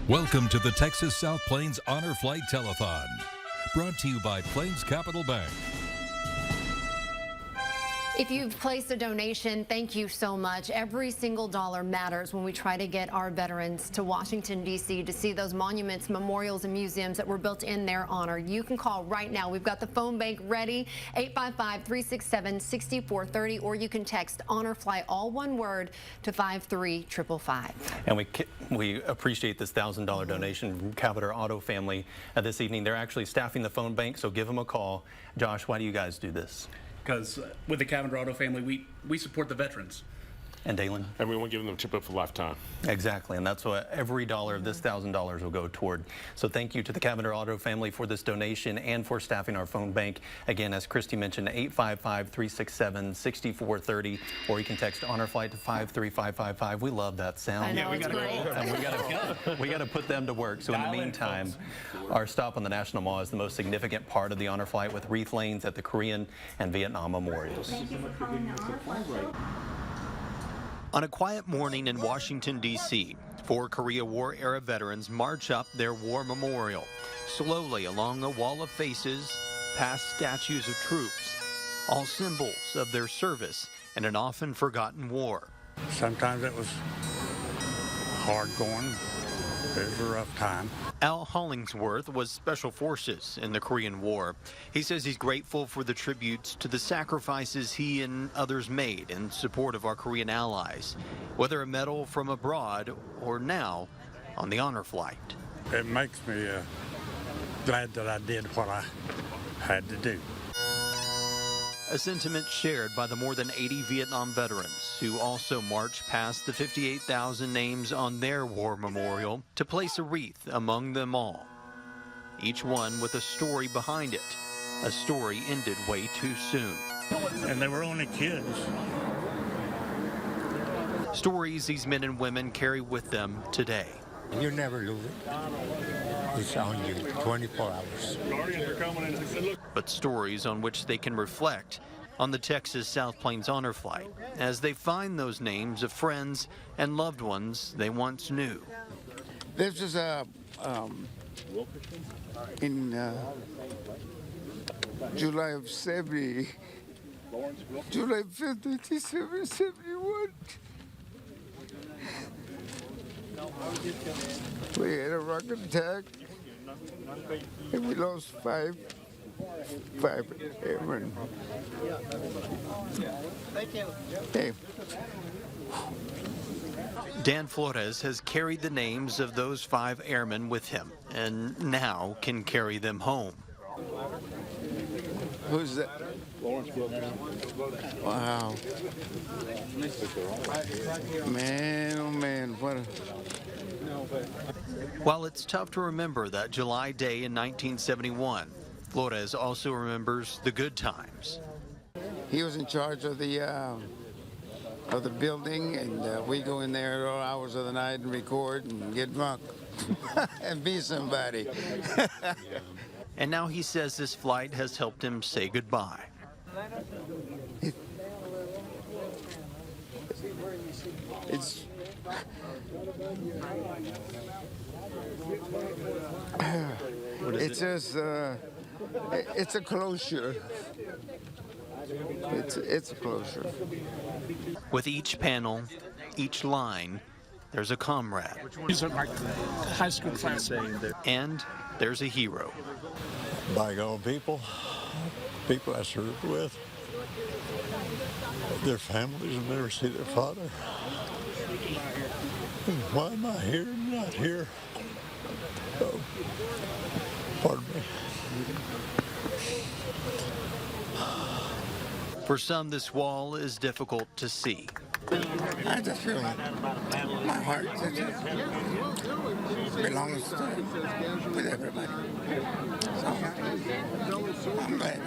Welcome to the Texas South Plains Honor Flight Telethon, brought to you by Plains Capital Bank. If you've placed a donation, thank you so much. Every single dollar matters when we try to get our veterans to Washington, D.C. to see those monuments, memorials, and museums that were built in their honor. You can call right now. We've got the phone bank ready, 855-367-6430, or you can text Honor Flight, all one word, to 53555. And we appreciate this $1,000 donation from Capital Auto family this evening. They're actually staffing the phone bank, so give them a call. Josh, why do you guys do this? Because with the Cavender Auto family, we support the veterans. And Dalen? And we want to give them a chip up for lifetime. Exactly, and that's what every dollar of this $1,000 will go toward. So thank you to the Cavender Auto family for this donation and for staffing our phone bank. Again, as Christy mentioned, 855-367-6430, or you can text Honor Flight to 53555. We love that sound. I know, we it's great. we got to put them to work. So in the meantime, our stop on the National Mall is the most significant part of the Honor Flight, with wreath lanes at the Korean and Vietnam memorials. Thank you for calling the Honor Flight. On a quiet morning in Washington, D.C., 4 Korea War-era veterans march up their war memorial, slowly along a wall of faces, past statues of troops, all symbols of their service in an often forgotten war. Sometimes it was hard going. It was a rough time. Al Hollingsworth was Special Forces in the Korean War. He says he's grateful for the tributes to the sacrifices he and others made in support of our Korean allies, whether a medal from abroad or now on the Honor Flight. It makes me glad that I did what I had to do. A sentiment shared by the more than 80 Vietnam veterans who also marched past the 58,000 names on their war memorial to place a wreath among them all. Each one with a story behind it, a story ended way too soon. And they were only kids. Stories these men and women carry with them today. You never lose it. It's on you 24 hours. But stories on which they can reflect on the Texas South Plains Honor Flight as they find those names of friends and loved ones they once knew. This is in July of 70, July 5th, 1971. We had a rocket attack, and we lost five airmen. Thank you. Hey. Dan Flores has carried the names of those 5 airmen with him and now can carry them home. Who's that? Wow. Man, oh man, what a... While it's tough to remember that July day in 1971, Flores also remembers the good times. He was in charge of the building, and we go in there at all hours of the night and record and get drunk and be somebody. And now he says this flight has helped him say goodbye. It's just, it's a closure. It's a closure. With each panel, each line, there's a comrade. These are like high school class. And there's a hero. Bygone people I served with, their families will never see their father. Why am I here and not here? Oh, pardon me. For some, this wall is difficult to see. I just feel like my heart belongs with everybody. So, I'm glad.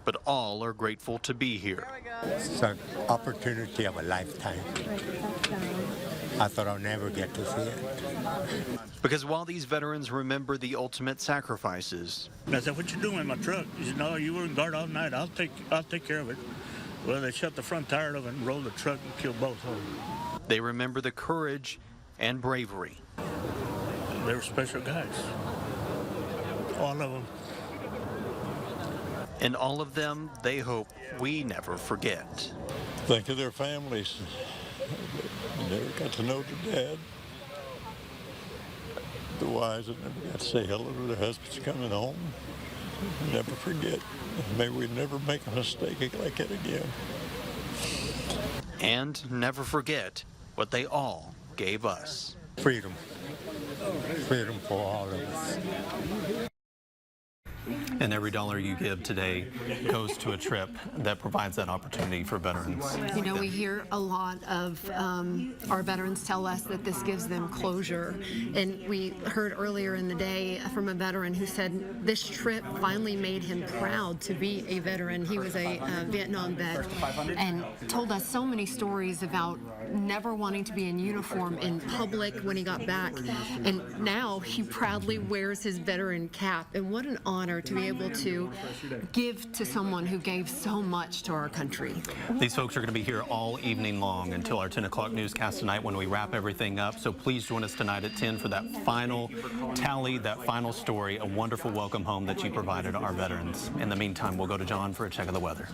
But all are grateful to be here. It's an opportunity of a lifetime. I thought I'd never get to see it. Because while these veterans remember the ultimate sacrifices, I said, "What you doing in my truck?" He said, "No, you were in guard all night. I'll take care of it." Well, they shut the front tire of it and rolled the truck and killed both of them. they remember the courage and bravery They were special guys. All of them. And all of them, they hope we never forget. Think of their families. They never got to know the dad. The wives that never got to say hello to their husbands coming home. Never forget. May we never make a mistake like that again. And never forget what they all gave us. Freedom. Freedom for all of us. And every dollar you give today goes to a trip that provides that opportunity for veterans. You know, we hear a lot of our veterans tell us that this gives them closure. And we heard earlier in the day from a veteran who said this trip finally made him proud to be a veteran. He was a Vietnam vet and told us so many stories about never wanting to be in uniform in public when he got back. And now he proudly wears his veteran cap. And what an honor to be able to give to someone who gave so much to our country. These folks are going to be here all evening long until our 10 o'clock newscast tonight when we wrap everything up. So please join us tonight at 10 for that final tally, that final story, a wonderful welcome home that you provided our veterans. In the meantime, we'll go to John for a check of the weather.